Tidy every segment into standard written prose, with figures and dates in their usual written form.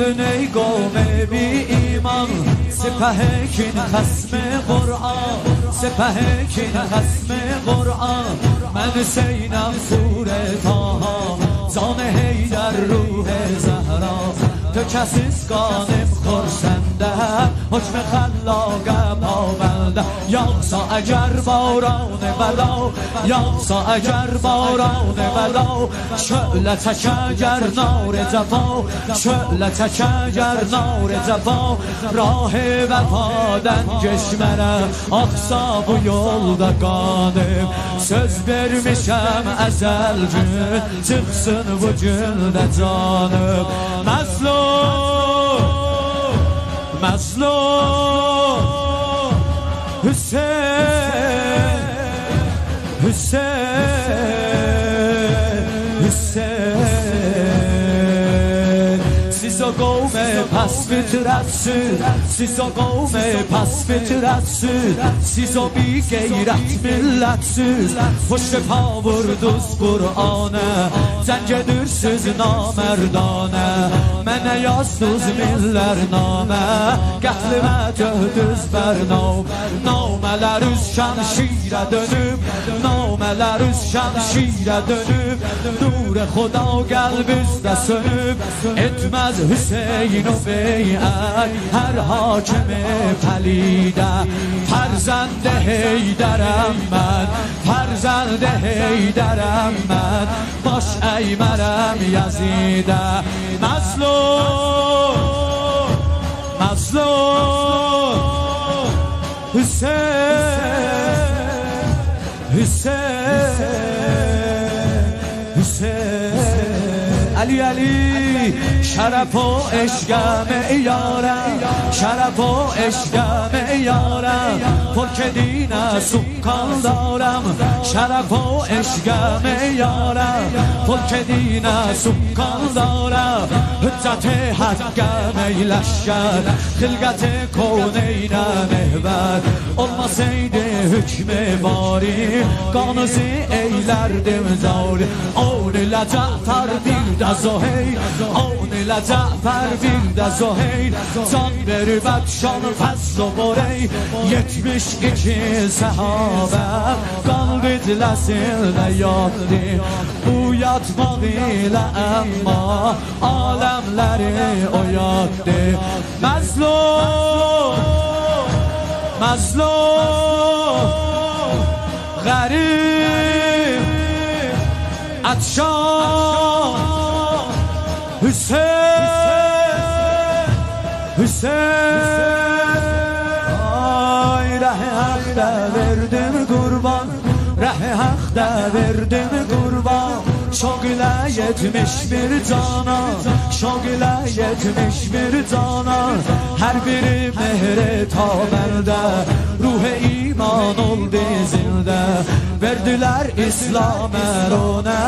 ای قوم بی ایمان، سپه کین خصم قرآن، سپه کین خصم قرآن. من سینم خور تاها، زان حیدر روح زهرا. تو کسیز قانم خورسنده، حکم خلاق پابنده. یاسا اگر باران بلا، یاسا اگر باران بلا. شعلتک اگر نار جفا، شعلتک اگر نار جفا. راه وفادن کشمرم، aksa bu yolda qanım. Söz vermişəm əzəl gün, çıxsın bu gündə canım. Məzlum, məzlum Hüseyin, Hüseyin, Hüseyin. Siz o qovme pas fitrətsün, siz o qovme pas fitrətsün. Siz o bir qeyrət millətsüz, hoşefa vurduz Qur'ana. Zəng edirsiniz namərdanə, mənə yazdız millər namə. Qətlimə döhdüz bərnam, namələr üz şəmşirə dönüb, namələr üz şəmşirə dönüb. Nur Xuda qəlbizdə sönüb, etməz Hüseyin o beyət hər hakimi pəlidə. Fərzənd Heydərəm mən, fərzənd Heydərəm mən. Baş əymərəm Yazidə. Məzlum, məzlum Hüseyin, Hüseyin, Hüseyin. Ali Ali şرف و عشقم یارم، شرف و عشقم یارم. ترک دین سکان دارم، شرف و عشقم یارم. ترک دین سکان دارم. حجت حقم ای لشکر، خلقت کونینم محور. olmasaydı hükmü bari, kanısı eylerdim zari. On ile Cafer bir de Zuheyr, on ile Cafer bir de Zuheyr. Can verib Əkşan Fəzl و Borey. 72 sahabe qalb idləsində yatdı. Bu yatmaq ilə əmma aləmləri oyatdı. Məzlum, məzlum qərib Əkşan Hüseyin, Hüseyin. Ay rəh-i haqda verdim qurban, rəh-i haqda verdim qurban. Şoq ilə 71 cana, şoq ilə 71 cana. Hər biri mehri tabəndə, ruh iman oldu zildə. Verdilər İslam ərona,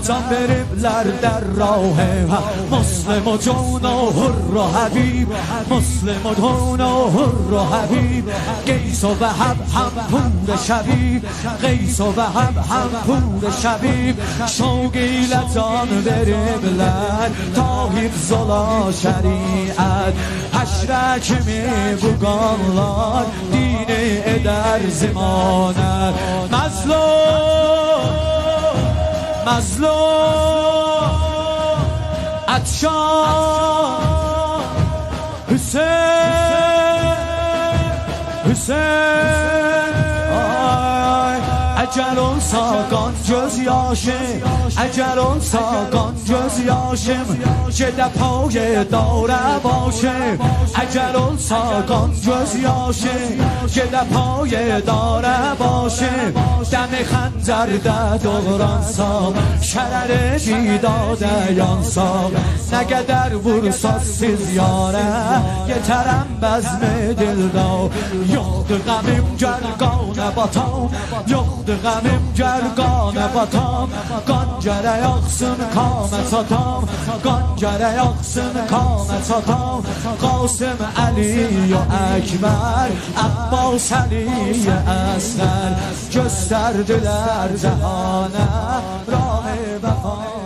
can veriblər در راه حق. مسلم و جون و حر و حبیب، مسلم و جون و حر و حبیب. قیس و وهب هم پور شبیب، قیس و وهب هم پور شبیب. شوق ilə can veriblər ta hifz ola şəriət. Həşrə kimi bu qanlar dini edər zimanət. Məzlum, məzlum Əkşan Hüseyin, Hüseyin. Əgər olsa qan göz yaşım, əgər olsa qan göz yaşım. Gedə payı dara başım, əgər olsa qan göz yaşım. Gedə payı dara başım. Dəmi xəncərdə doğransam, şərəri cidadə yansam. Nə qədər vursaz siz yarə, yetərəm bəzmi dildə. Yoxdur qəmim gəl qanə batam, yoxdur qəmim gəl qanə batam. Qan gərək axsın kamə çatam, qan gərək axsın kamə çatam. Qasım Əliyə Əkbər, Əbbas Əliyə Əsqər. Göstərdilər cəhanə rah-i vəfa.